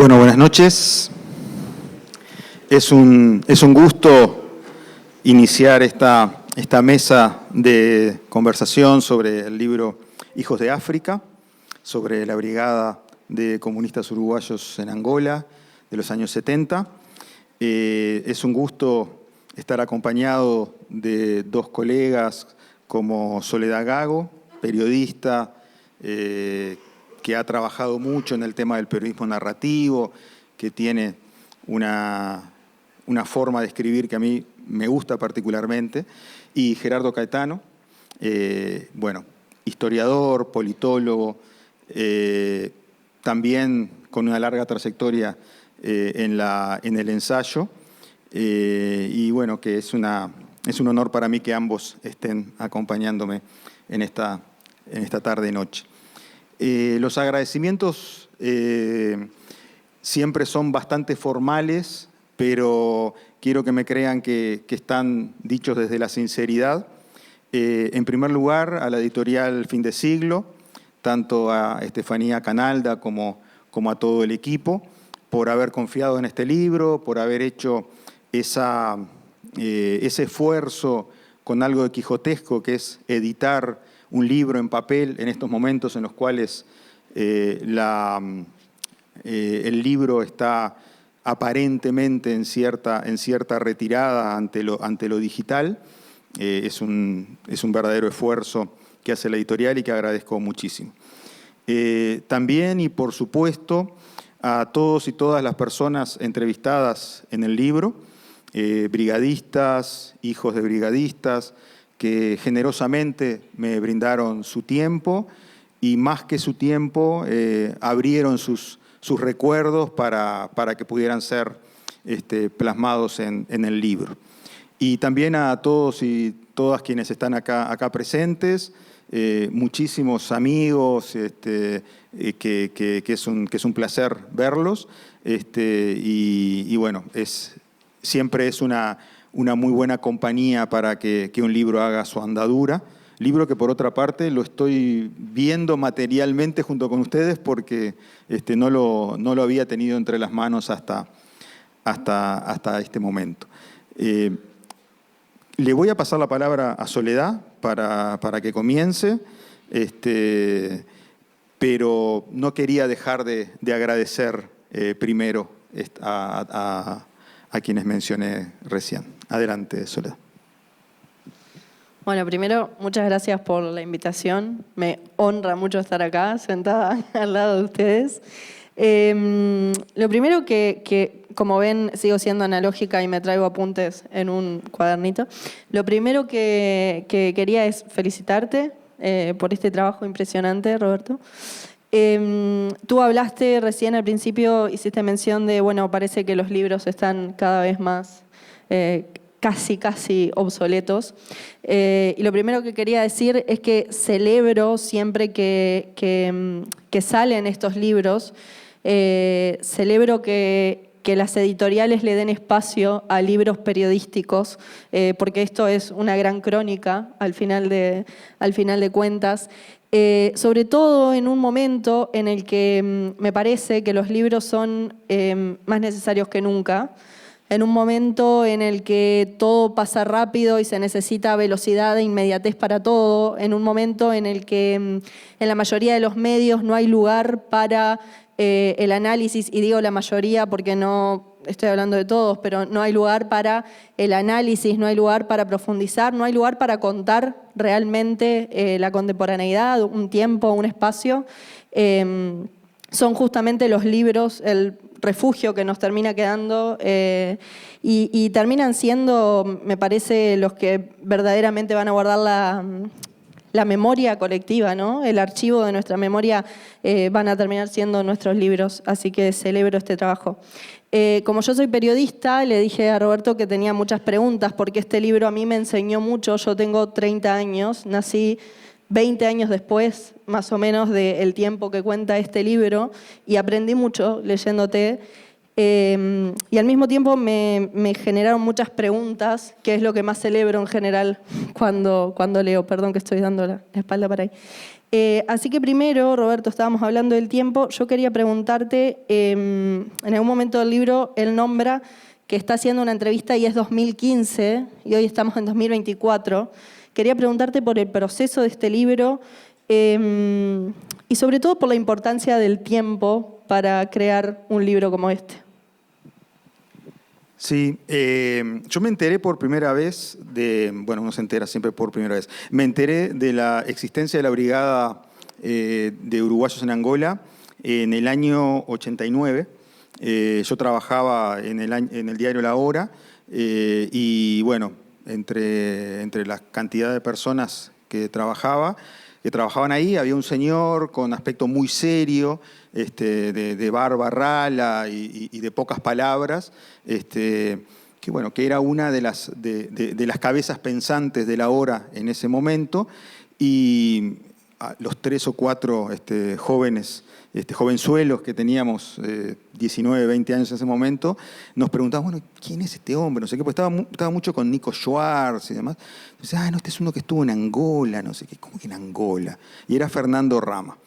Bueno, buenas noches. Es un gusto iniciar esta mesa de conversación sobre el libro Hijos de África, sobre la brigada de comunistas uruguayos en Angola de los años 70. Es un gusto estar acompañado de dos colegas como Soledad Gago, periodista, que ha trabajado mucho en el tema del periodismo narrativo, que tiene una forma de escribir que a mí me gusta particularmente, y Gerardo Caetano, historiador, politólogo, también con una larga trayectoria en el ensayo, y bueno, que es un honor para mí que ambos estén acompañándome en esta tarde-noche. Los agradecimientos siempre son bastante formales, pero quiero que me crean que están dichos desde la sinceridad. En primer lugar, a la editorial Fin de Siglo, tanto a Estefanía Canalda como a todo el equipo, por haber confiado en este libro, por haber hecho ese esfuerzo con algo de quijotesco, que es editar un libro en papel en estos momentos en los cuales el libro está aparentemente en cierta retirada ante lo digital. Es un verdadero esfuerzo que hace la editorial y que agradezco muchísimo. También, y por supuesto, a todos y todas las personas entrevistadas en el libro, brigadistas, hijos de brigadistas, que generosamente me brindaron su tiempo y más que su tiempo abrieron sus recuerdos para que pudieran ser plasmados en el libro. Y también a todos y todas quienes están acá presentes, muchísimos amigos, que es un placer verlos, y bueno, siempre es una muy buena compañía para que un libro haga su andadura. Libro que, por otra parte, lo estoy viendo materialmente junto con ustedes porque no lo había tenido entre las manos hasta este momento. Le voy a pasar la palabra a Soledad para que comience, pero no quería dejar de agradecer primero a quienes mencioné recién. Adelante, Soledad. Bueno, primero, muchas gracias por la invitación. Me honra mucho estar acá, sentada al lado de ustedes. Lo primero que, como ven, sigo siendo analógica y me traigo apuntes en un cuadernito. Lo primero que quería es felicitarte por este trabajo impresionante, Roberto. Tú hablaste recién al principio, hiciste mención de, bueno, parece que los libros están cada vez más casi obsoletos. Y lo primero que quería decir es que celebro siempre que salen estos libros, celebro que las editoriales le den espacio a libros periodísticos, porque esto es una gran crónica al final de cuentas. Sobre todo en un momento en el que me parece que los libros son más necesarios que nunca, en un momento en el que todo pasa rápido y se necesita velocidad e inmediatez para todo, en un momento en el que en la mayoría de los medios no hay lugar para el análisis, y digo la mayoría porque no estoy hablando de todos, pero no hay lugar para el análisis, no hay lugar para profundizar, no hay lugar para contar realmente la contemporaneidad, un tiempo, un espacio. Son justamente los libros el refugio que nos termina quedando y terminan siendo, me parece, los que verdaderamente van a guardar la memoria colectiva, ¿no? El archivo de nuestra memoria van a terminar siendo nuestros libros, así que celebro este trabajo. Como yo soy periodista, le dije a Roberto que tenía muchas preguntas porque este libro a mí me enseñó mucho. Yo tengo 30 años, nací 20 años después, más o menos, del tiempo que cuenta este libro, y aprendí mucho leyéndote. Y al mismo tiempo me generaron muchas preguntas, que es lo que más celebro en general cuando leo. Perdón que estoy dando la espalda para ahí. Así que primero, Roberto, estábamos hablando del tiempo, yo quería preguntarte, en algún momento del libro él nombra que está haciendo una entrevista y es 2015 y hoy estamos en 2024. Quería preguntarte por el proceso de este libro y sobre todo por la importancia del tiempo para crear un libro como este. Sí, yo me enteré por primera vez bueno, uno se entera siempre por primera vez, me enteré de la existencia de la Brigada de Uruguayos en Angola en el año 89. Yo trabajaba en el diario La Hora y bueno, entre la cantidad de personas que trabajaban ahí, había un señor con aspecto muy serio, de barba rala y de pocas palabras, que era una de las cabezas pensantes de La Hora en ese momento, y los 3 o 4 jóvenes, jovenzuelos que teníamos 19, 20 años en ese momento, nos preguntaban, bueno, ¿quién es este hombre? No sé qué, porque estaba mucho con Nico Schwartz y demás. Entonces, no, este es uno que estuvo en Angola, no sé qué, ¿cómo que en Angola? Y era Fernando Rama.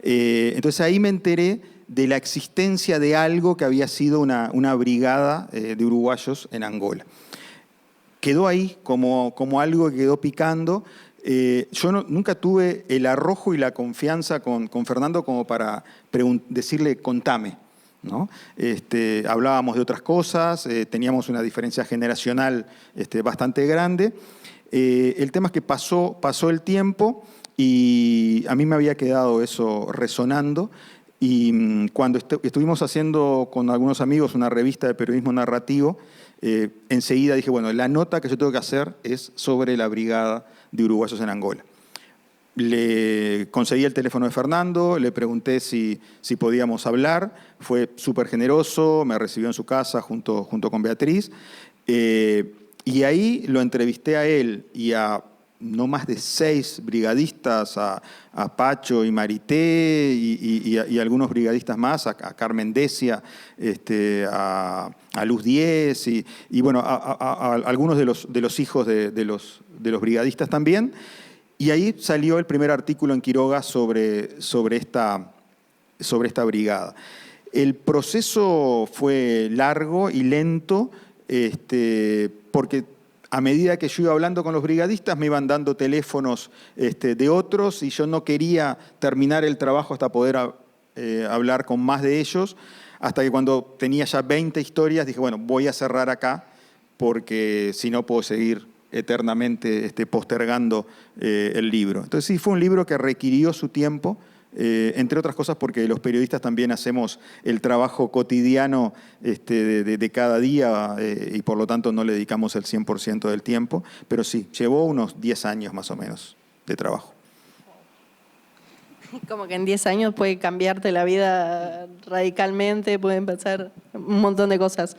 Entonces ahí me enteré de la existencia de algo que había sido una brigada de uruguayos en Angola. Quedó ahí como algo que quedó picando. Yo nunca tuve el arrojo y la confianza con Fernando como para decirle, contame, ¿no? Hablábamos de otras cosas, teníamos una diferencia generacional bastante grande. El tema es que pasó el tiempo y a mí me había quedado eso resonando, y cuando estuvimos haciendo con algunos amigos una revista de periodismo narrativo, enseguida dije, bueno, la nota que yo tengo que hacer es sobre la Brigada de Uruguayos en Angola. Le conseguí el teléfono de Fernando, le pregunté si podíamos hablar, fue súper generoso, me recibió en su casa junto con Beatriz, y ahí lo entrevisté a él y a no más de 6 brigadistas, a Pacho y Marité y algunos brigadistas más, a Carmen Decia, a Luz Diez y bueno, a algunos de los hijos de los brigadistas también. Y ahí salió el primer artículo en Quiroga sobre esta brigada. El proceso fue largo y lento, porque a medida que yo iba hablando con los brigadistas me iban dando teléfonos de otros y yo no quería terminar el trabajo hasta poder hablar con más de ellos, hasta que cuando tenía ya 20 historias dije, bueno, voy a cerrar acá porque si no puedo seguir eternamente postergando el libro. Entonces sí, fue un libro que requirió su tiempo, entre otras cosas porque los periodistas también hacemos el trabajo cotidiano de cada día y por lo tanto no le dedicamos el 100% del tiempo, pero sí, llevó unos 10 años más o menos de trabajo. Como que en 10 años puede cambiarte la vida radicalmente, pueden pasar un montón de cosas.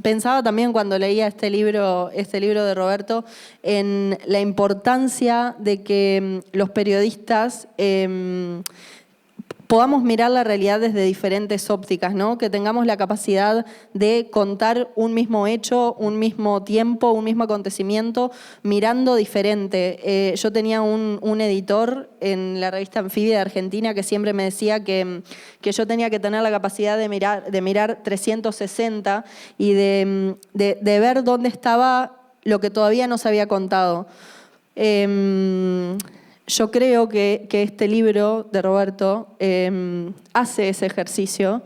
Pensaba también cuando leía este libro de Roberto en la importancia de que los periodistas podamos mirar la realidad desde diferentes ópticas, ¿no? Que tengamos la capacidad de contar un mismo hecho, un mismo tiempo, un mismo acontecimiento, mirando diferente. Yo tenía un editor en la revista Anfibia de Argentina que siempre me decía que yo tenía que tener la capacidad de mirar 360 y de ver dónde estaba lo que todavía no se había contado. Yo creo que este libro de Roberto hace ese ejercicio.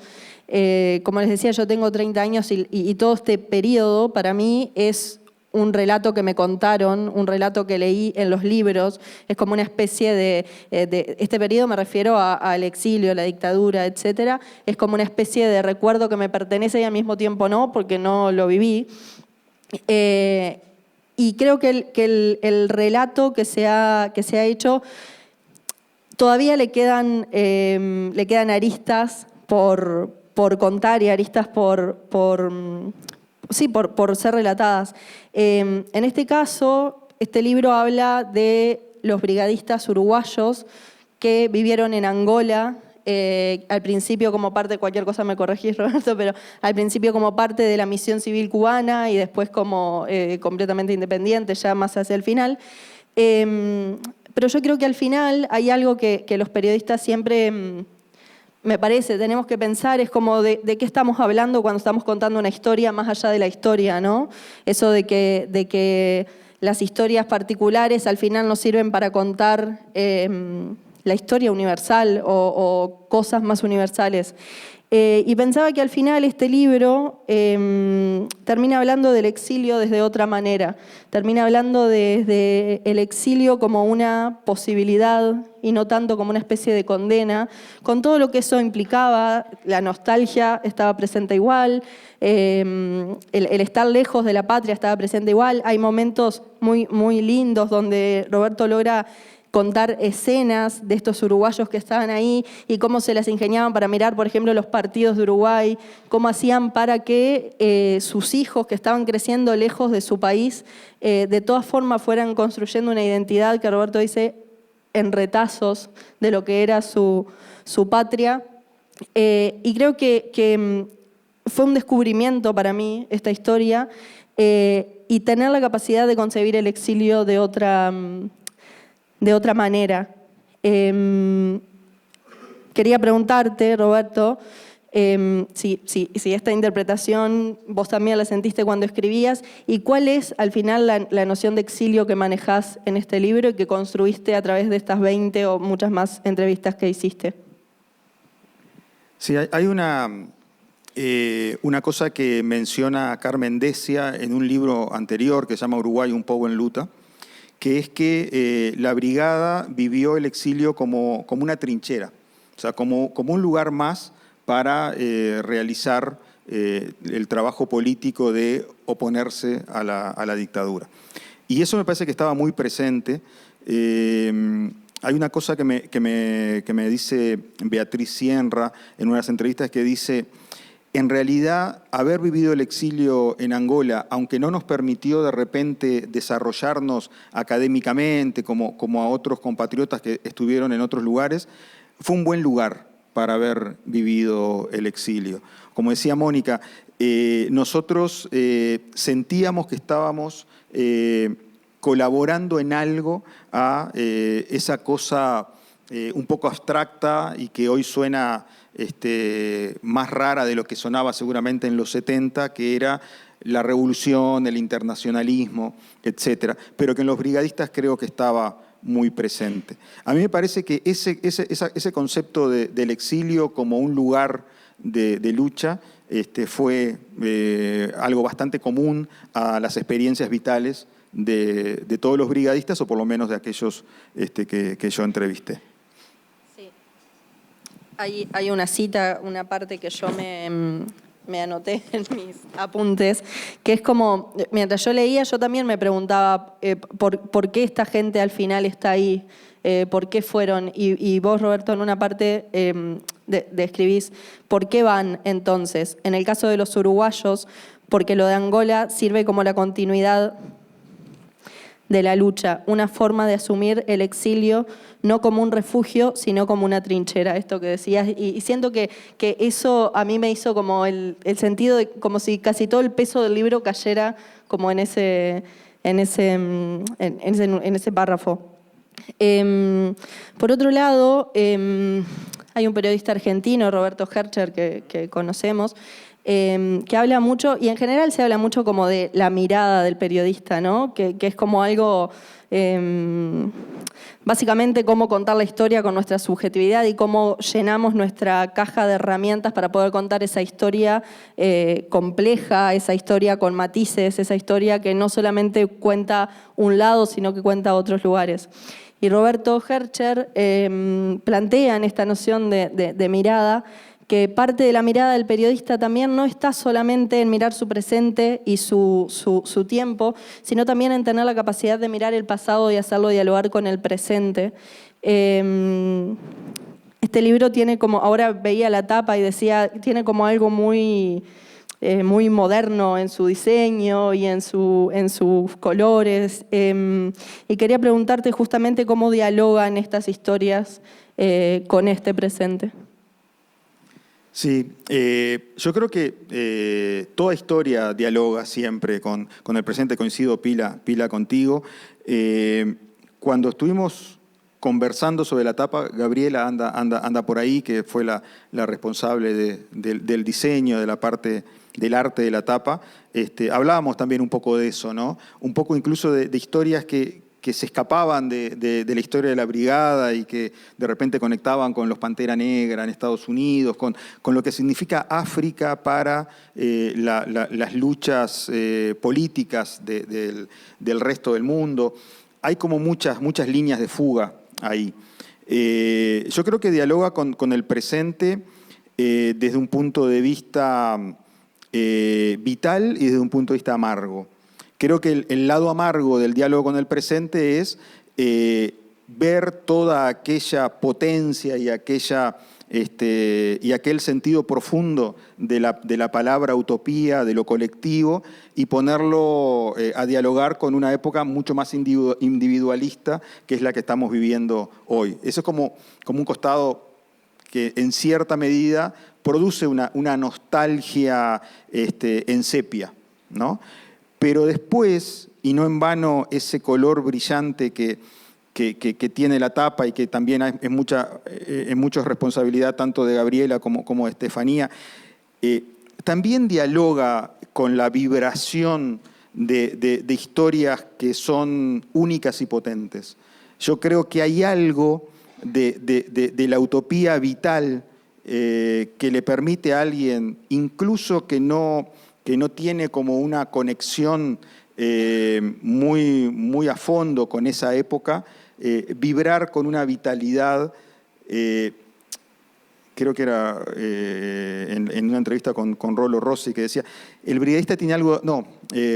Como les decía, yo tengo 30 años y todo este periodo para mí es un relato que me contaron, un relato que leí en los libros. Es como una especie de este periodo me refiero al exilio, a la dictadura, etc. Es como una especie de recuerdo que me pertenece y al mismo tiempo no, porque no lo viví. Y creo que el relato que se ha hecho todavía le quedan aristas por contar y aristas por ser relatadas. En este caso, este libro habla de los brigadistas uruguayos que vivieron en Angola, al principio como parte, cualquier cosa me corregís, Roberto, pero al principio como parte de la misión civil cubana y después como completamente independiente, ya más hacia el final. Pero yo creo que al final hay algo que los periodistas siempre, me parece, tenemos que pensar, es como de qué estamos hablando cuando estamos contando una historia más allá de la historia, ¿no? Eso de que las historias particulares al final nos sirven para contar la historia universal o cosas más universales. Y pensaba que al final este libro termina hablando del exilio desde otra manera. Termina hablando desde el exilio como una posibilidad y no tanto como una especie de condena, con todo lo que eso implicaba. La nostalgia estaba presente igual, el estar lejos de la patria estaba presente igual. Hay momentos muy, muy lindos donde Roberto logra contar escenas de estos uruguayos que estaban ahí y cómo se las ingeniaban para mirar, por ejemplo, los partidos de Uruguay, cómo hacían para que sus hijos que estaban creciendo lejos de su país, de todas formas fueran construyendo una identidad que Roberto dice en retazos de lo que era su patria. Y creo que fue un descubrimiento para mí esta historia y tener la capacidad de concebir el exilio de otra manera. Quería preguntarte, Roberto, si esta interpretación vos también la sentiste cuando escribías y cuál es al final la noción de exilio que manejás en este libro y que construiste a través de estas 20 o muchas más entrevistas que hiciste. Sí, hay una cosa que menciona Carmen Decia en un libro anterior que se llama Uruguay, un poco en luta, que es que la brigada vivió el exilio como una trinchera, o sea, como un lugar más para realizar el trabajo político de oponerse a la dictadura. Y eso me parece que estaba muy presente. Hay una cosa que me dice Beatriz Sienra en unas entrevistas que dice: en realidad, haber vivido el exilio en Angola, aunque no nos permitió de repente desarrollarnos académicamente como a otros compatriotas que estuvieron en otros lugares, fue un buen lugar para haber vivido el exilio. Como decía Mónica, nosotros sentíamos que estábamos colaborando en algo a esa cosa un poco abstracta y que hoy suena más rara de lo que sonaba seguramente en los 70, que era la revolución, el internacionalismo, etc. Pero que en los brigadistas creo que estaba muy presente. A mí me parece que ese concepto del exilio como un lugar de lucha fue algo bastante común a las experiencias vitales de todos los brigadistas, o por lo menos de aquellos que yo entrevisté. Hay una cita, una parte que yo me anoté en mis apuntes, que es como, mientras yo leía, yo también me preguntaba por qué esta gente al final está ahí, por qué fueron, y vos, Roberto, en una parte describís por qué van entonces. En el caso de los uruguayos, porque lo de Angola sirve como la continuidad de la lucha, una forma de asumir el exilio no como un refugio, sino como una trinchera, esto que decías. Y siento que eso a mí me hizo como el sentido de como si casi todo el peso del libro cayera como en ese párrafo. Por otro lado, hay un periodista argentino, Roberto Hercher, que conocemos, que habla mucho, y en general se habla mucho como de la mirada del periodista, ¿no? Que es como algo, básicamente cómo contar la historia con nuestra subjetividad y cómo llenamos nuestra caja de herramientas para poder contar esa historia compleja, esa historia con matices, esa historia que no solamente cuenta un lado, sino que cuenta otros lugares. Y Roberto Hercher plantea en esta noción de mirada que parte de la mirada del periodista también no está solamente en mirar su presente y su tiempo, sino también en tener la capacidad de mirar el pasado y hacerlo dialogar con el presente. Este libro tiene como, ahora veía la tapa y decía, tiene como algo muy moderno en su diseño y en sus colores. Y quería preguntarte justamente cómo dialogan estas historias con este presente. Sí, yo creo que toda historia dialoga siempre con el presente. Coincido, Pila contigo. Cuando estuvimos conversando sobre la tapa. Gabriela anda por ahí, que fue la responsable del diseño, de la parte del arte de la tapa. Hablábamos también un poco de eso, ¿no? Un poco incluso de historias que se escapaban de la historia de la brigada y que de repente conectaban con los Pantera Negra en Estados Unidos, con lo que significa África para las luchas políticas del resto del mundo. Hay como muchas líneas de fuga ahí. Yo creo que dialoga con el presente desde un punto de vista vital y desde un punto de vista amargo. Creo que el lado amargo del diálogo con el presente es ver toda aquella potencia y aquel sentido profundo de la palabra utopía, de lo colectivo, y ponerlo a dialogar con una época mucho más individualista, que es la que estamos viviendo hoy. Eso es como un costado que en cierta medida produce una nostalgia en sepia, ¿no? Pero después, y no en vano ese color brillante que tiene la tapa y que también es mucha responsabilidad tanto de Gabriela como de Estefanía, también dialoga con la vibración de historias que son únicas y potentes. Yo creo que hay algo de la utopía vital que le permite a alguien, incluso que no tiene como una conexión muy a fondo con esa época, vibrar con una vitalidad. Creo que era en una entrevista con Rolo Rossi, que decía, el brigadista tiene algo,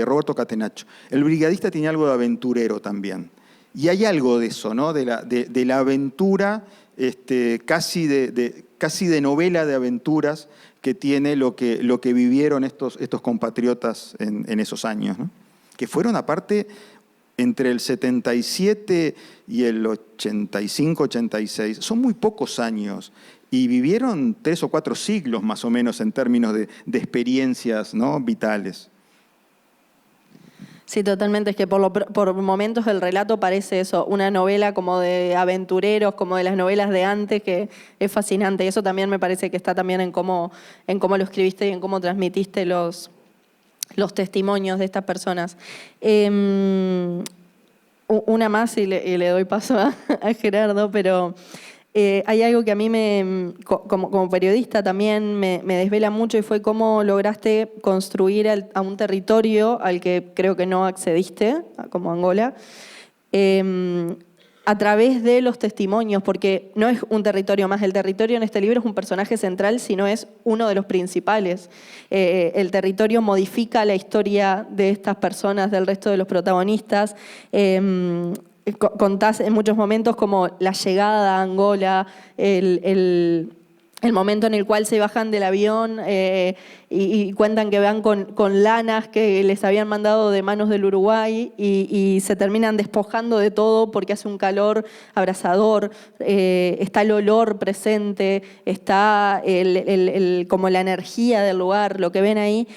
Roberto Catenaccio, el brigadista tiene algo de aventurero también. Y hay algo de eso, ¿no? De la aventura, casi de novela de aventuras, que tiene lo que vivieron estos compatriotas en esos años, ¿no? Que fueron, aparte, entre el 77 y el 85, 86, son muy pocos años, y vivieron 3 o 4 siglos más o menos en términos de experiencias, ¿no?, vitales. Sí, totalmente. Es que por momentos el relato parece eso, una novela como de aventureros, como de las novelas de antes, que es fascinante. Y eso también me parece que está también en cómo lo escribiste y en cómo transmitiste los testimonios de estas personas. Una más y le doy paso a Gerardo, pero hay algo que a mí como periodista también me desvela mucho, y fue cómo lograste construir a un territorio al que creo que no accediste, como Angola, a través de los testimonios, porque no es un territorio más. El territorio en este libro es un personaje central, sino es uno de los principales. El territorio modifica la historia de estas personas, del resto de los protagonistas. Contás en muchos momentos como la llegada a Angola, el momento en el cual se bajan del avión y cuentan que van con lanas que les habían mandado de manos del Uruguay y se terminan despojando de todo porque hace un calor abrasador, está el olor presente, está como la energía del lugar, lo que ven ahí.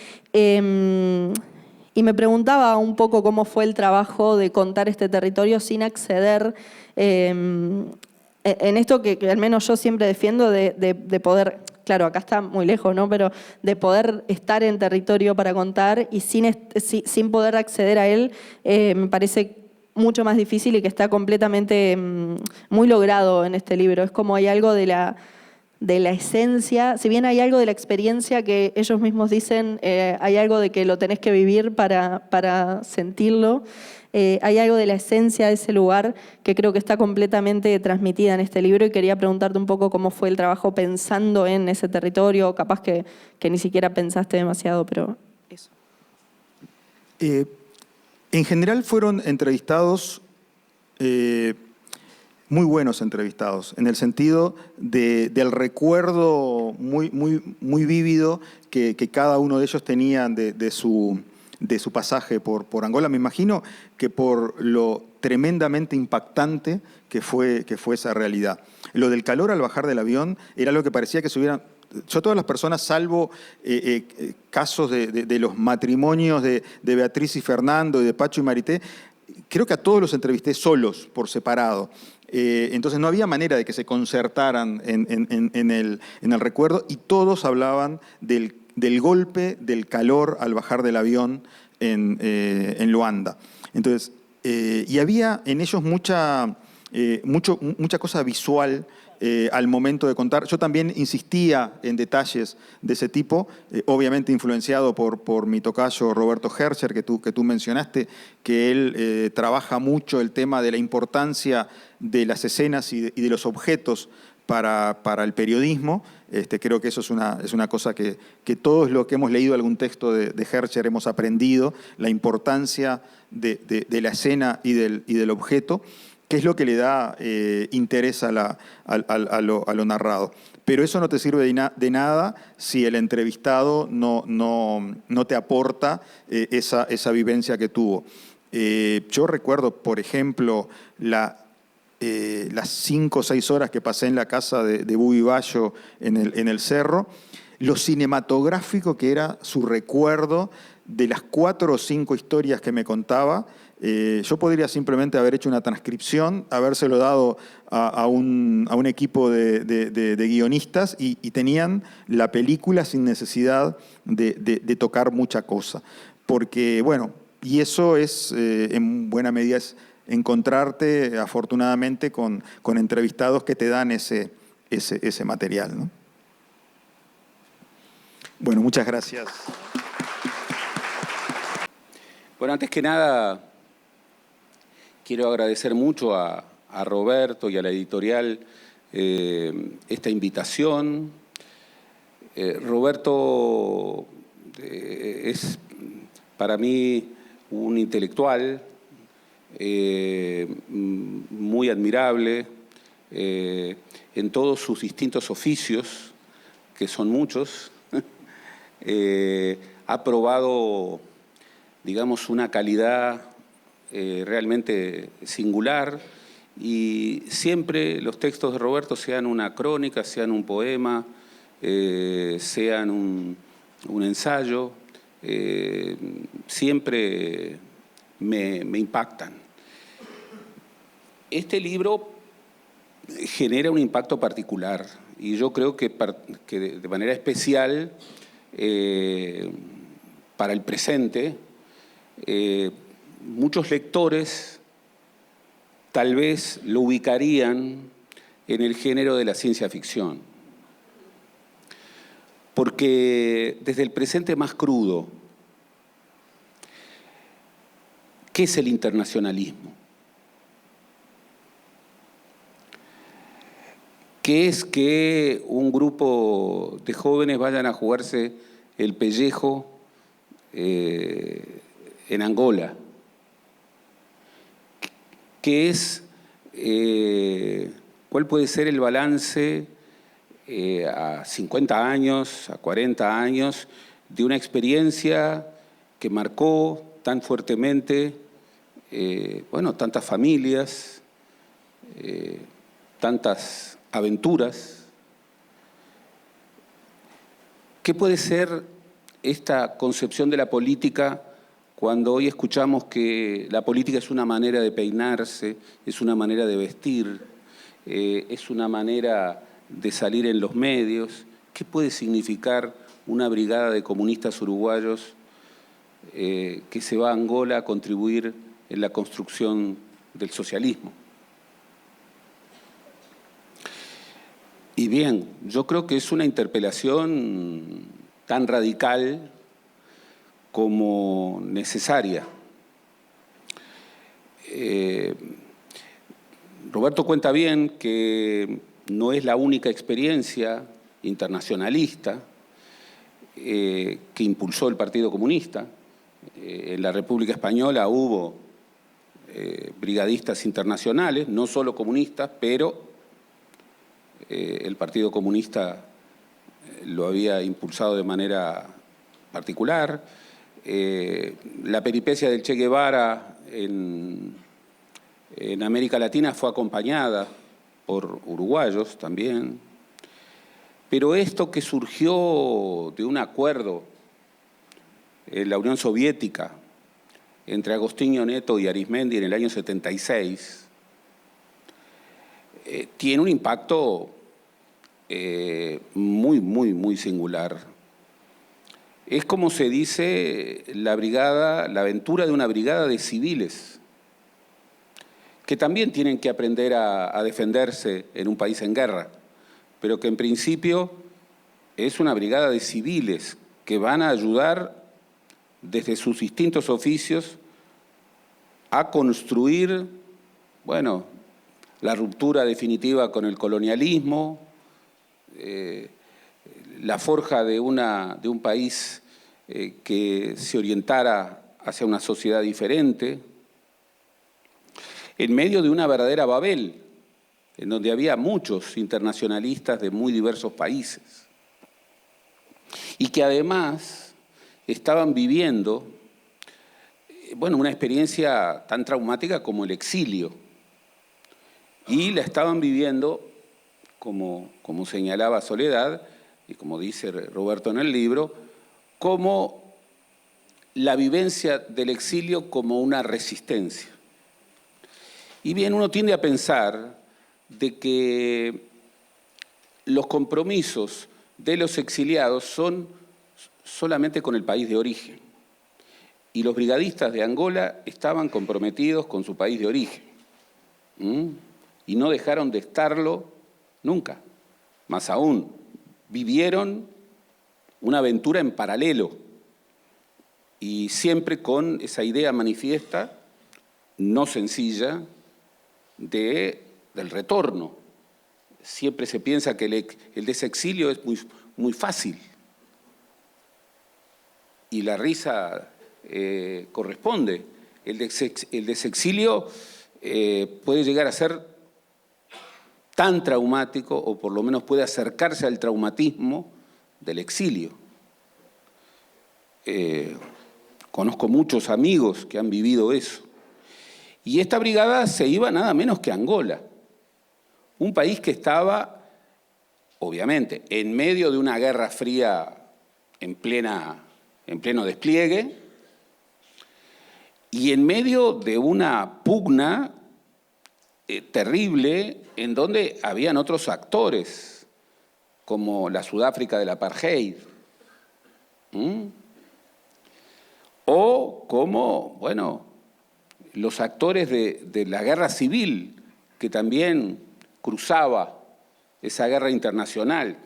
Y me preguntaba un poco cómo fue el trabajo de contar este territorio sin acceder en esto que al menos yo siempre defiendo de poder, claro, acá está muy lejos, ¿no? Pero de poder estar en territorio para contar y sin poder acceder a él, me parece mucho más difícil, y que está completamente muy logrado en este libro. Es como hay algo de la esencia, si bien hay algo de la experiencia que ellos mismos dicen, hay algo de que lo tenés que vivir para sentirlo, hay algo de la esencia de ese lugar que creo que está completamente transmitida en este libro, y quería preguntarte un poco cómo fue el trabajo pensando en ese territorio, capaz que ni siquiera pensaste demasiado, pero eso. En general fueron entrevistados muy buenos entrevistados, en el sentido del recuerdo muy vívido que cada uno de ellos tenía de su pasaje por Angola. Me imagino que por lo tremendamente impactante que fue esa realidad. Lo del calor al bajar del avión era algo que parecía que se hubieran... Yo, todas las personas, salvo casos de los matrimonios de Beatriz y Fernando, y de Pacho y Marité, creo que a todos los entrevisté solos, por separado. Entonces no había manera de que se concertaran en el recuerdo, y todos hablaban del golpe, del calor al bajar del avión en Luanda. Entonces, y había en ellos mucha cosa visual al momento de contar. Yo también insistía en detalles de ese tipo, obviamente influenciado por mi tocayo Roberto Hercher, que tú mencionaste, que él trabaja mucho el tema de la importancia de las escenas y de los objetos para el periodismo. Creo que eso es una cosa que todos los que hemos leído algún texto de Hercher hemos aprendido, la importancia de la escena y del objeto, que es lo que le da interés a lo narrado. Pero eso no te sirve de nada si el entrevistado no te aporta esa vivencia que tuvo. Yo recuerdo, por ejemplo, las 5 o 6 horas que pasé en la casa de Bubi Bayo en el Cerro, lo cinematográfico que era su recuerdo de las 4 o 5 historias que me contaba. Yo podría simplemente haber hecho una transcripción, habérselo dado a un equipo de guionistas y tenían la película sin necesidad de tocar mucha cosa. Porque, bueno, y eso es, en buena medida, es encontrarte, afortunadamente, con entrevistados que te dan ese material, ¿no? Bueno, muchas gracias. Bueno, antes que nada, quiero agradecer mucho a Roberto y a la editorial esta invitación. Roberto es para mí un intelectual muy admirable en todos sus distintos oficios, que son muchos. Ha probado, digamos, una calidad realmente singular, y siempre los textos de Roberto, sean una crónica, sean un poema, sean un ensayo, siempre me impactan. Este libro genera un impacto particular, y yo creo que de manera especial para el presente, muchos lectores tal vez lo ubicarían en el género de la ciencia ficción, porque desde el presente más crudo, ¿qué es el internacionalismo? ¿Qué es que un grupo de jóvenes vayan a jugarse el pellejo en Angola? ¿Qué es, cuál puede ser el balance a 50 años, a 40 años, de una experiencia que marcó tan fuertemente, tantas familias, tantas aventuras? ¿Qué puede ser esta concepción de la política cuando hoy escuchamos que la política es una manera de peinarse, es una manera de vestir, es una manera de salir en los medios? ¿Qué puede significar una brigada de comunistas uruguayos que se va a Angola a contribuir en la construcción del socialismo? Y bien, yo creo que es una interpelación tan radical como necesaria. Roberto cuenta bien que no es la única experiencia internacionalista que impulsó el Partido Comunista. En la República Española hubo brigadistas internacionales, no solo comunistas, pero el Partido Comunista lo había impulsado de manera particular. La peripecia del Che Guevara en América Latina fue acompañada por uruguayos también. Pero esto que surgió de un acuerdo en la Unión Soviética entre Agostinho Neto y Arismendi en el año 76, tiene un impacto muy singular. Es como se dice la aventura de una brigada de civiles, que también tienen que aprender a defenderse en un país en guerra, pero que en principio es una brigada de civiles que van a ayudar desde sus distintos oficios a construir, bueno, la ruptura definitiva con el colonialismo, la forja de un país que se orientara hacia una sociedad diferente, en medio de una verdadera Babel, en donde había muchos internacionalistas de muy diversos países, y que además estaban viviendo, bueno, una experiencia tan traumática como el exilio, y la estaban viviendo, como señalaba Soledad, y como dice Roberto en el libro, como la vivencia del exilio como una resistencia. Y bien, uno tiende a pensar de que los compromisos de los exiliados son solamente con el país de origen. Y los brigadistas de Angola estaban comprometidos con su país de origen. Y no dejaron de estarlo nunca. Más aún, vivieron una aventura en paralelo. Y siempre con esa idea manifiesta, no sencilla, del retorno. Siempre se piensa que el desexilio es muy fácil. Y la risa corresponde. El desexilio puede llegar a ser tan traumático, o por lo menos puede acercarse al traumatismo del exilio. Conozco muchos amigos que han vivido eso. Y esta brigada se iba nada menos que a Angola, un país que estaba, obviamente, en medio de una guerra fría en pleno despliegue, y en medio de una pugna terrible en donde habían otros actores, como la Sudáfrica del apartheid, o como, bueno, los actores de la guerra civil, que también cruzaba esa guerra internacional,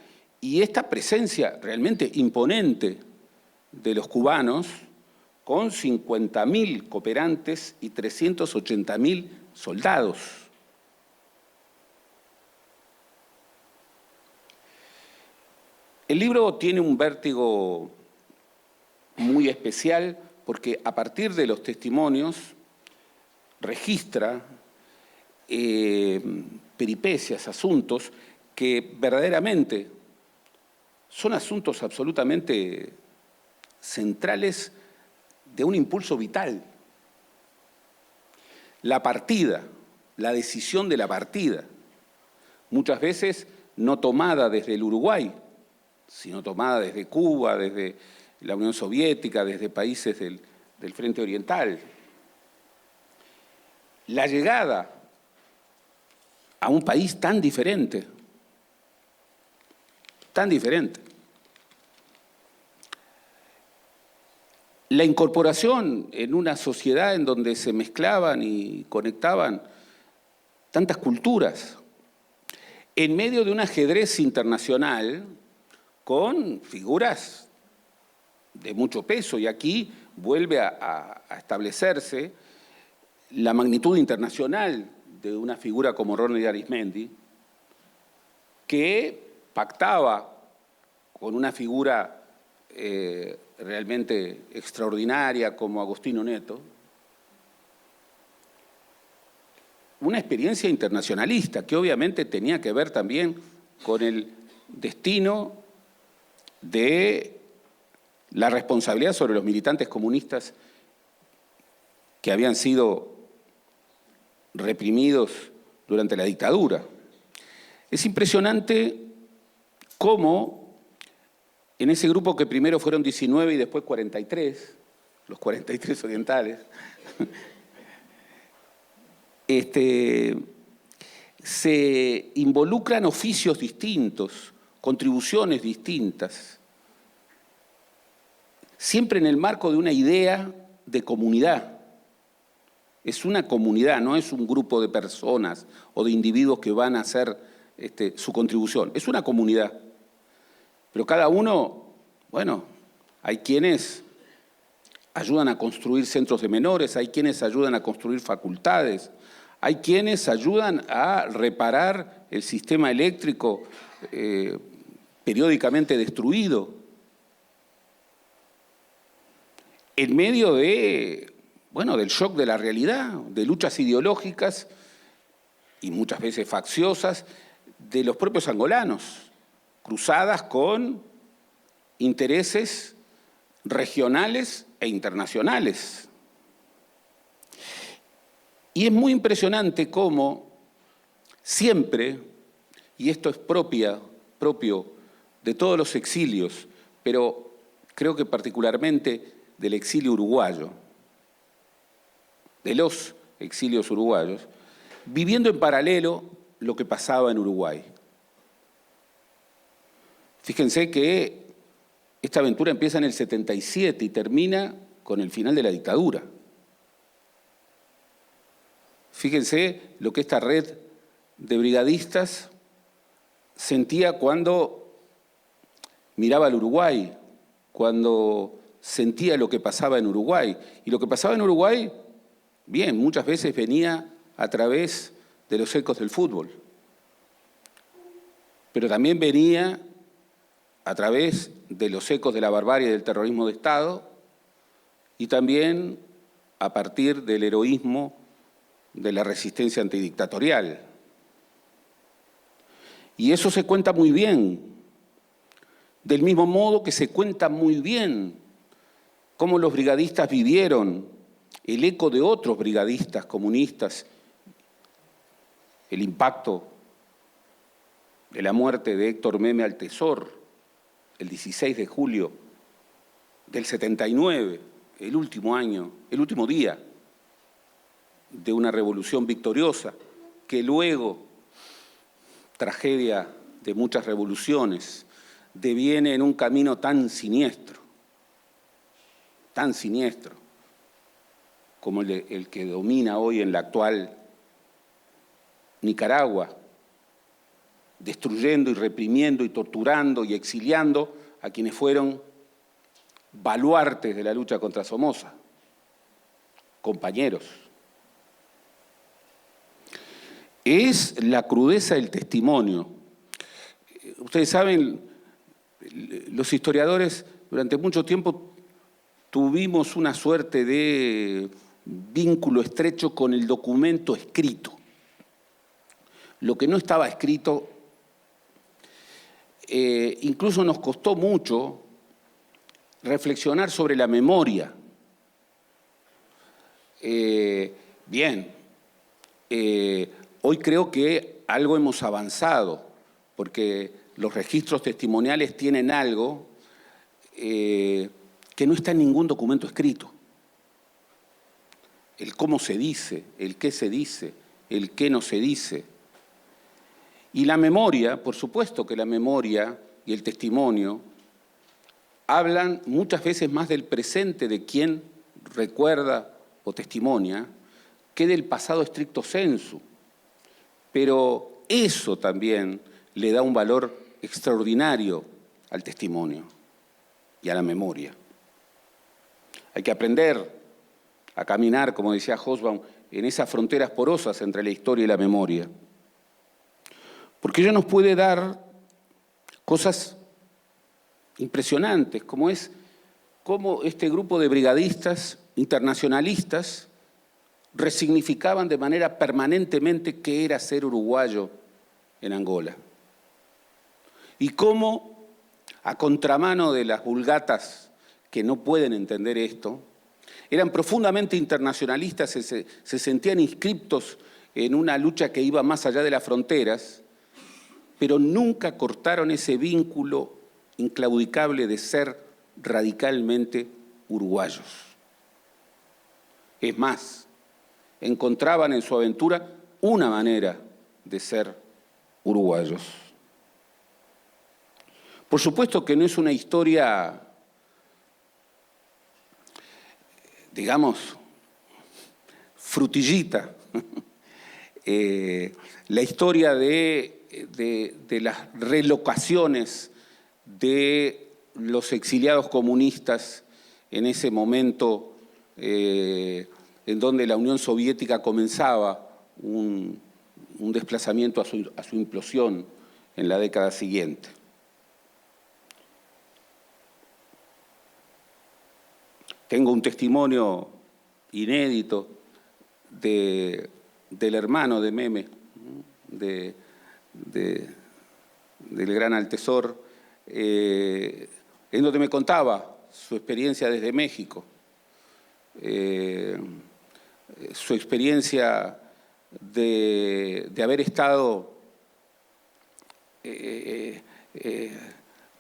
y esta presencia realmente imponente de los cubanos, con 50.000 cooperantes y 380.000 soldados. El libro tiene un vértigo muy especial porque a partir de los testimonios registra peripecias, asuntos que verdaderamente son asuntos absolutamente centrales de un impulso vital. La partida, la decisión de la partida, muchas veces no tomada desde el Uruguay, sino tomada desde Cuba, desde la Unión Soviética, desde países del Frente Oriental. La llegada a un país tan diferente, la incorporación en una sociedad en donde se mezclaban y conectaban tantas culturas, en medio de un ajedrez internacional con figuras de mucho peso, y aquí vuelve a establecerse la magnitud internacional de una figura como Ronald Arismendi, que pactaba con una figura realmente extraordinaria como Agostinho Neto, una experiencia internacionalista que obviamente tenía que ver también con el destino de la responsabilidad sobre los militantes comunistas que habían sido reprimidos durante la dictadura. Es impresionante cómo en ese grupo, que primero fueron 19 y después 43, los 43 orientales, se involucran oficios distintos, contribuciones distintas, siempre en el marco de una idea de comunidad. Es una comunidad, no es un grupo de personas o de individuos que van a hacer su contribución. Es una comunidad. Pero cada uno, bueno, hay quienes ayudan a construir centros de menores, hay quienes ayudan a construir facultades, hay quienes ayudan a reparar el sistema eléctrico periódicamente destruido. En medio de, bueno, del shock de la realidad, de luchas ideológicas y muchas veces facciosas de los propios angolanos, cruzadas con intereses regionales e internacionales. Y es muy impresionante cómo siempre, y esto es propio de todos los exilios, pero creo que particularmente del exilio uruguayo, de los exilios uruguayos, viviendo en paralelo lo que pasaba en Uruguay. Fíjense que esta aventura empieza en el 77 y termina con el final de la dictadura. Fíjense lo que esta red de brigadistas sentía cuando miraba al Uruguay, cuando sentía lo que pasaba en Uruguay. Y lo que pasaba en Uruguay, bien, muchas veces venía a través de los ecos del fútbol, pero también venía a través de los ecos de la barbarie del terrorismo de Estado y también a partir del heroísmo de la resistencia antidictatorial. Y eso se cuenta muy bien, del mismo modo que se cuenta muy bien cómo los brigadistas vivieron el eco de otros brigadistas comunistas, el impacto de la muerte de Héctor Meme Altezor, el 16 de julio del 79, el último año, el último día de una revolución victoriosa, que luego, tragedia de muchas revoluciones, deviene en un camino tan siniestro como el que domina hoy en la actual Nicaragua, destruyendo y reprimiendo y torturando y exiliando a quienes fueron baluartes de la lucha contra Somoza, compañeros. Es la crudeza del testimonio. Ustedes saben, los historiadores durante mucho tiempo tuvimos una suerte de vínculo estrecho con el documento escrito. Lo que no estaba escrito, incluso nos costó mucho reflexionar sobre la memoria. Hoy creo que algo hemos avanzado, porque los registros testimoniales tienen algo que no está en ningún documento escrito. El cómo se dice, el qué se dice, el qué no se dice. Y la memoria, por supuesto que la memoria y el testimonio hablan muchas veces más del presente de quien recuerda o testimonia que del pasado stricto sensu. Pero eso también le da un valor extraordinario al testimonio y a la memoria. Hay que aprender a caminar, como decía Hobsbawm, en esas fronteras porosas entre la historia y la memoria. Porque ello nos puede dar cosas impresionantes, como es cómo este grupo de brigadistas internacionalistas resignificaban de manera permanentemente qué era ser uruguayo en Angola. Y cómo, a contramano de las vulgatas que no pueden entender esto, eran profundamente internacionalistas, se sentían inscriptos en una lucha que iba más allá de las fronteras, pero nunca cortaron ese vínculo inclaudicable de ser radicalmente uruguayos. Es más, encontraban en su aventura una manera de ser uruguayos. Por supuesto que no es una historia, digamos, frutillita. La historia de las relocaciones de los exiliados comunistas en ese momento en donde la Unión Soviética comenzaba un desplazamiento a su implosión en la década siguiente. Tengo un testimonio inédito del hermano de Meme, del gran Altesor, en donde me contaba su experiencia desde México, su experiencia de haber estado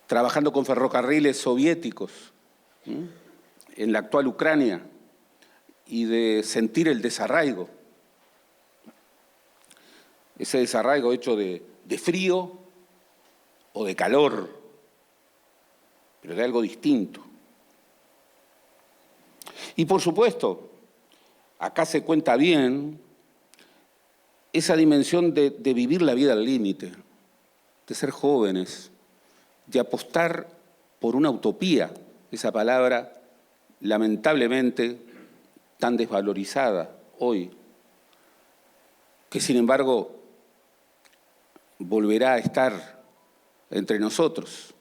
trabajando con ferrocarriles soviéticos en la actual Ucrania y de sentir el desarraigo. Ese desarraigo hecho de frío o de calor, pero de algo distinto. Y por supuesto, acá se cuenta bien esa dimensión de vivir la vida al límite, de ser jóvenes, de apostar por una utopía, esa palabra lamentablemente tan desvalorizada hoy, que sin embargo volverá a estar entre nosotros.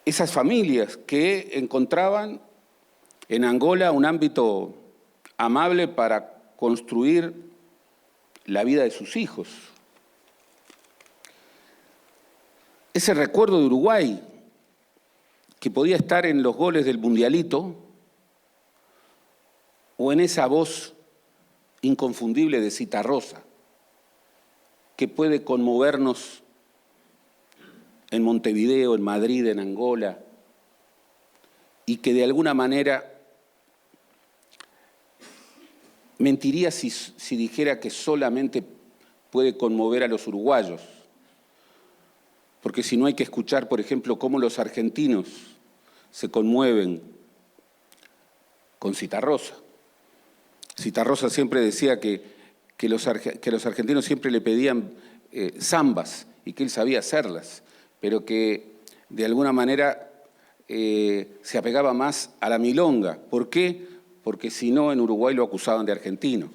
Esas familias que encontraban en Angola un ámbito amable para construir la vida de sus hijos. Ese recuerdo de Uruguay, que podía estar en los goles del Mundialito o en esa voz inconfundible de Citarrosa, que puede conmovernos en Montevideo, en Madrid, en Angola, y que de alguna manera mentiría si dijera que solamente puede conmover a los uruguayos, porque si no hay que escuchar, por ejemplo, cómo los argentinos se conmueven con Citarrosa. Citarrosa siempre decía que los argentinos siempre le pedían zambas y que él sabía hacerlas, pero que de alguna manera se apegaba más a la milonga. ¿Por qué? Porque si no, en Uruguay lo acusaban de argentino.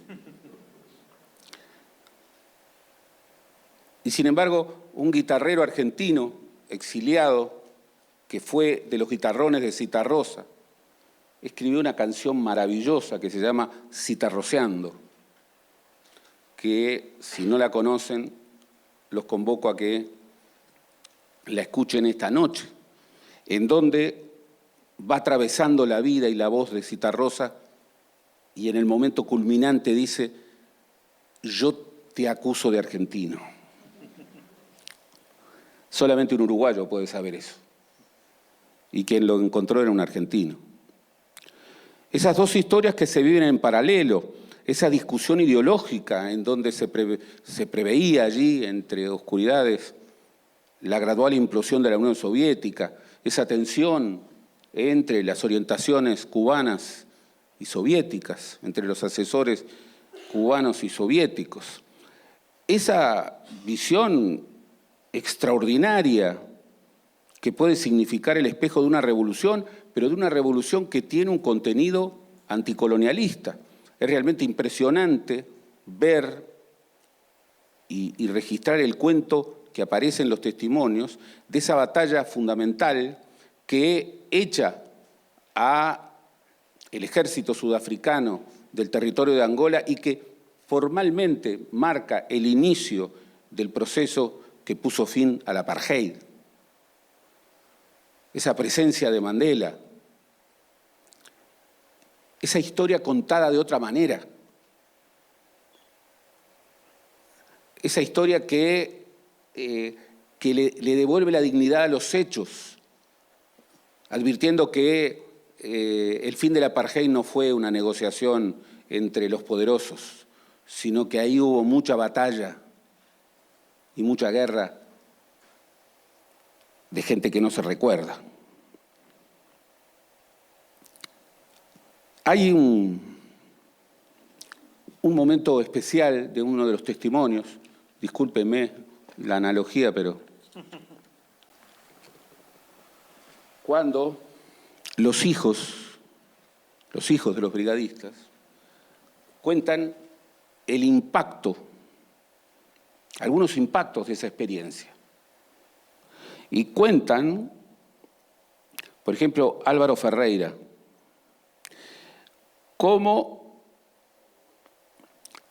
Y sin embargo, un guitarrero argentino exiliado, que fue de los guitarrones de Citarrosa, escribió una canción maravillosa que se llama Citarroseando, que si no la conocen, los convoco a que la escuchen esta noche, en donde va atravesando la vida y la voz de Citarrosa y en el momento culminante dice: yo te acuso de argentino. Solamente un uruguayo puede saber eso. Y quien lo encontró era un argentino. Esas dos historias que se viven en paralelo, esa discusión ideológica en donde se preveía allí, entre oscuridades, la gradual implosión de la Unión Soviética, esa tensión entre las orientaciones cubanas y soviéticas, entre los asesores cubanos y soviéticos. Esa visión extraordinaria que puede significar el espejo de una revolución, pero de una revolución que tiene un contenido anticolonialista. Es realmente impresionante ver y registrar el cuento que aparece en los testimonios de esa batalla fundamental que echa a el ejército sudafricano del territorio de Angola y que formalmente marca el inicio del proceso que puso fin al apartheid. Esa presencia de Mandela, esa historia contada de otra manera, esa historia que le devuelve la dignidad a los hechos, advirtiendo que el fin del apartheid no fue una negociación entre los poderosos, sino que ahí hubo mucha batalla y mucha guerra de gente que no se recuerda. Hay un momento especial de uno de los testimonios, discúlpenme la analogía, pero cuando los hijos de los brigadistas cuentan el impacto, algunos impactos de esa experiencia. Y cuentan, por ejemplo, Álvaro Ferreira, cómo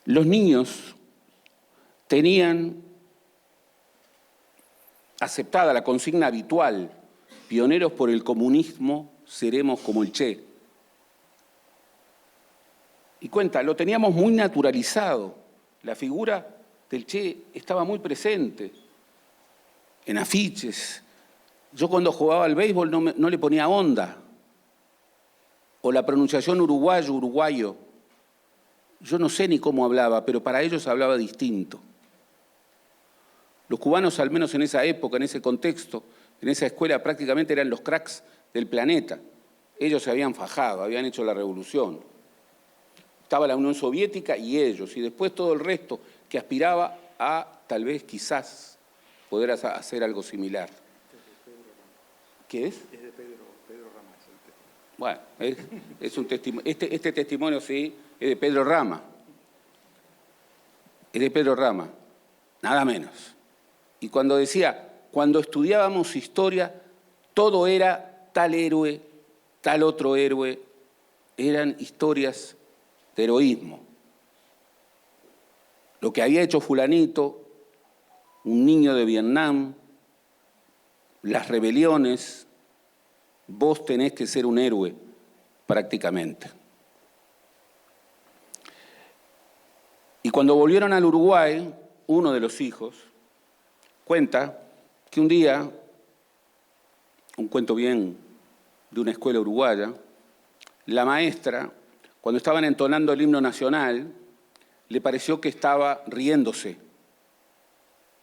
los niños tenían aceptada la consigna habitual: pioneros por el comunismo, seremos como el Che. Y cuenta, lo teníamos muy naturalizado. La figura del Che estaba muy presente en afiches. Yo cuando jugaba al béisbol no le ponía onda. O la pronunciación uruguayo. Yo no sé ni cómo hablaba, pero para ellos hablaba distinto. Los cubanos, al menos en esa época, en ese contexto, en esa escuela, prácticamente eran los cracks del planeta. Ellos se habían fajado, habían hecho la revolución. Estaba la Unión Soviética y ellos, y después todo el resto que aspiraba a, tal vez, quizás, poder hacer algo similar. ¿Qué es? Es de Pedro Rama. Bueno, es un testimonio. Este testimonio, sí, es de Pedro Rama. Es de Pedro Rama, nada menos. Y cuando decía, cuando estudiábamos historia, todo era tal héroe, tal otro héroe, eran historias de heroísmo. Lo que había hecho fulanito, un niño de Vietnam, las rebeliones, vos tenés que ser un héroe, prácticamente. Y cuando volvieron al Uruguay, uno de los hijos cuenta que un día, un cuento bien de una escuela uruguaya, la maestra, cuando estaban entonando el himno nacional, le pareció que estaba riéndose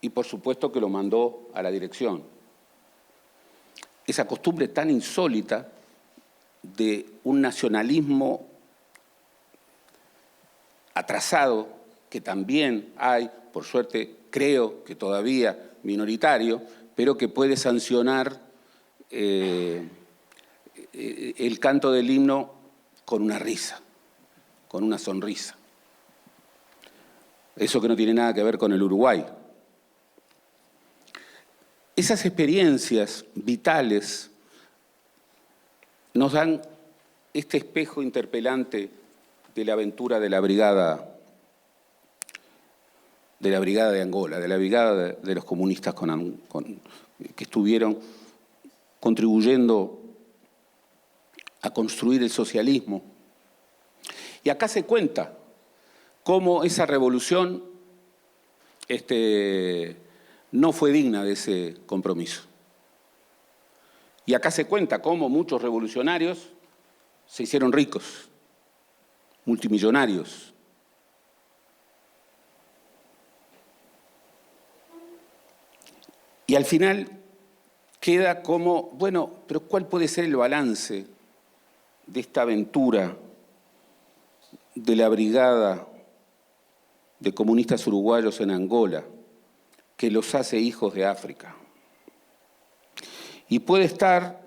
y por supuesto que lo mandó a la dirección. Esa costumbre tan insólita de un nacionalismo atrasado, que también hay, por suerte creo que todavía minoritario, pero que puede sancionar el canto del himno con una risa, con una sonrisa. Eso que no tiene nada que ver con el Uruguay. Esas experiencias vitales nos dan este espejo interpelante de la aventura de la brigada de Angola, de la brigada de los comunistas que estuvieron contribuyendo a construir el socialismo. Y acá se cuenta cómo esa revolución no fue digna de ese compromiso. Y acá se cuenta cómo muchos revolucionarios se hicieron ricos, multimillonarios. Y al final queda como, bueno, pero ¿cuál puede ser el balance de esta aventura de la brigada de comunistas uruguayos en Angola, que los hace hijos de África? Y puede estar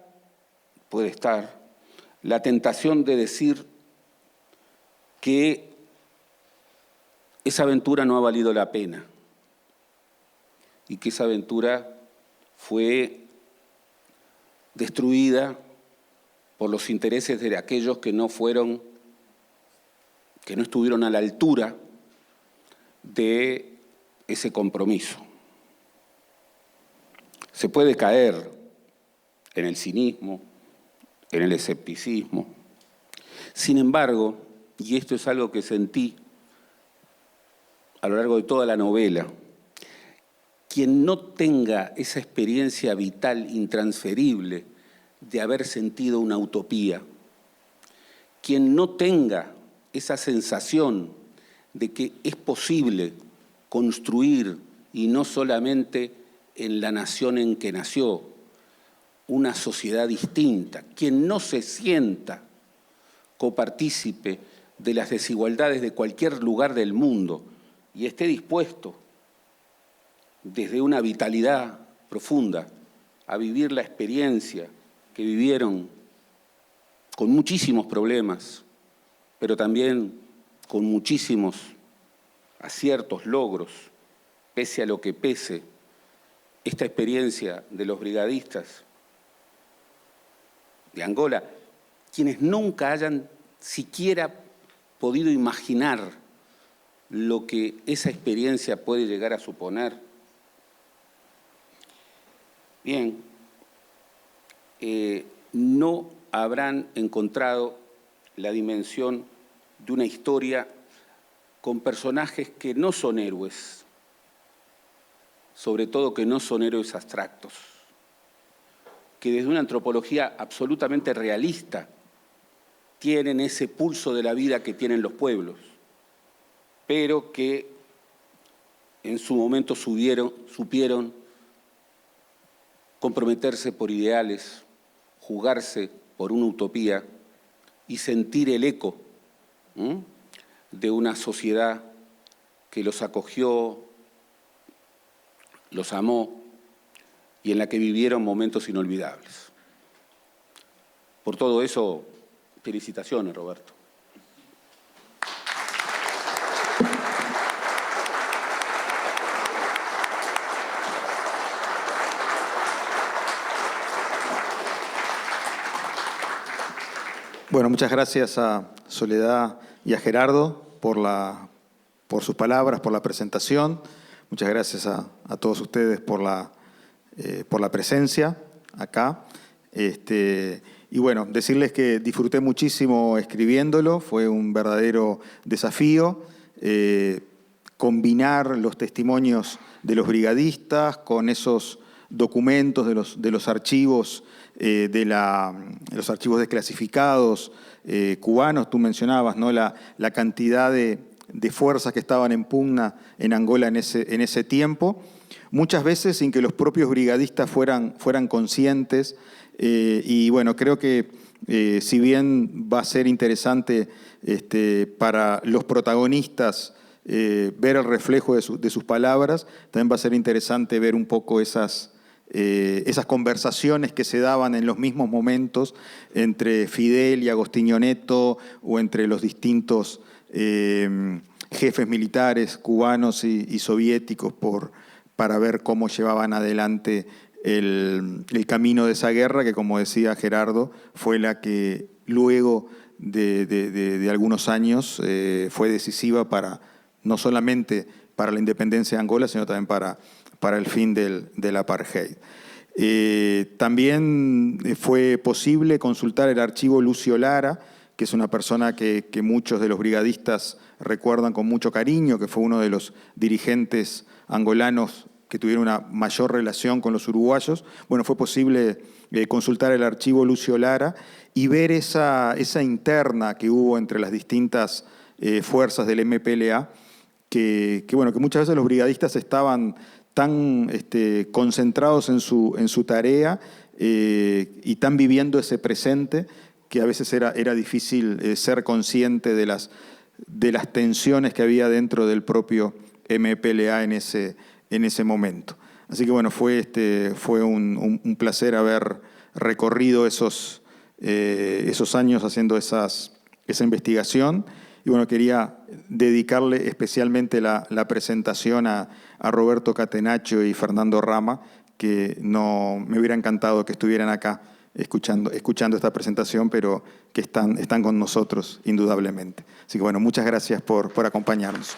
la tentación de decir que esa aventura no ha valido la pena y que esa aventura fue destruida por los intereses de aquellos que no estuvieron a la altura de ese compromiso. Se puede caer en el cinismo, en el escepticismo. Sin embargo, y esto es algo que sentí a lo largo de toda la novela, quien no tenga esa experiencia vital intransferible de haber sentido una utopía, quien no tenga esa sensación de que es posible construir, y no solamente en la nación en que nació, una sociedad distinta. Quien no se sienta copartícipe de las desigualdades de cualquier lugar del mundo y esté dispuesto desde una vitalidad profunda a vivir la experiencia que vivieron con muchísimos problemas, pero también con muchísimos aciertos, logros, pese a lo que pese, esta experiencia de los brigadistas de Angola, quienes nunca hayan siquiera podido imaginar lo que esa experiencia puede llegar a suponer. Bien, no habrán encontrado la dimensión de una historia con personajes que no son héroes, sobre todo que no son héroes abstractos, que desde una antropología absolutamente realista tienen ese pulso de la vida que tienen los pueblos, pero que en su momento supieron comprometerse por ideales, jugarse por una utopía y sentir el eco de una sociedad que los acogió, los amó y en la que vivieron momentos inolvidables. Por todo eso, felicitaciones, Roberto. Bueno, muchas gracias a Soledad y a Gerardo por sus palabras, por la presentación. Muchas gracias a todos ustedes por la presencia acá. Y bueno, decirles que disfruté muchísimo escribiéndolo, fue un verdadero desafío. Combinar los testimonios de los brigadistas con esos documentos de los archivos, los archivos desclasificados cubanos. Tú mencionabas, ¿no?, la cantidad de fuerzas que estaban en pugna en Angola en ese tiempo, muchas veces sin que los propios brigadistas fueran conscientes. Y bueno, creo que si bien va a ser interesante para los protagonistas ver el reflejo de sus palabras, también va a ser interesante ver un poco esas conversaciones que se daban en los mismos momentos entre Fidel y Agostinho Neto, o entre los distintos jefes militares cubanos y soviéticos para ver cómo llevaban adelante el camino de esa guerra, que, como decía Gerardo, fue la que luego de algunos años fue decisiva no solamente para la independencia de Angola, sino también para el fin del apartheid. También fue posible consultar el archivo Lucio Lara, que es una persona que muchos de los brigadistas recuerdan con mucho cariño, que fue uno de los dirigentes angolanos que tuvieron una mayor relación con los uruguayos. Bueno, fue posible consultar el archivo Lucio Lara y ver esa interna que hubo entre las distintas fuerzas del MPLA, que muchas veces los brigadistas estaban tan concentrados en su tarea y tan viviendo ese presente, que a veces era difícil ser consciente de las tensiones que había dentro del propio MPLA en ese momento. Así que bueno, fue un placer haber recorrido esos años haciendo esa investigación. Y bueno, quería dedicarle especialmente la presentación a Roberto Catenaccio y Fernando Rama, que no me hubiera encantado que estuvieran acá escuchando esta presentación, pero que están con nosotros indudablemente. Así que bueno, muchas gracias por acompañarnos.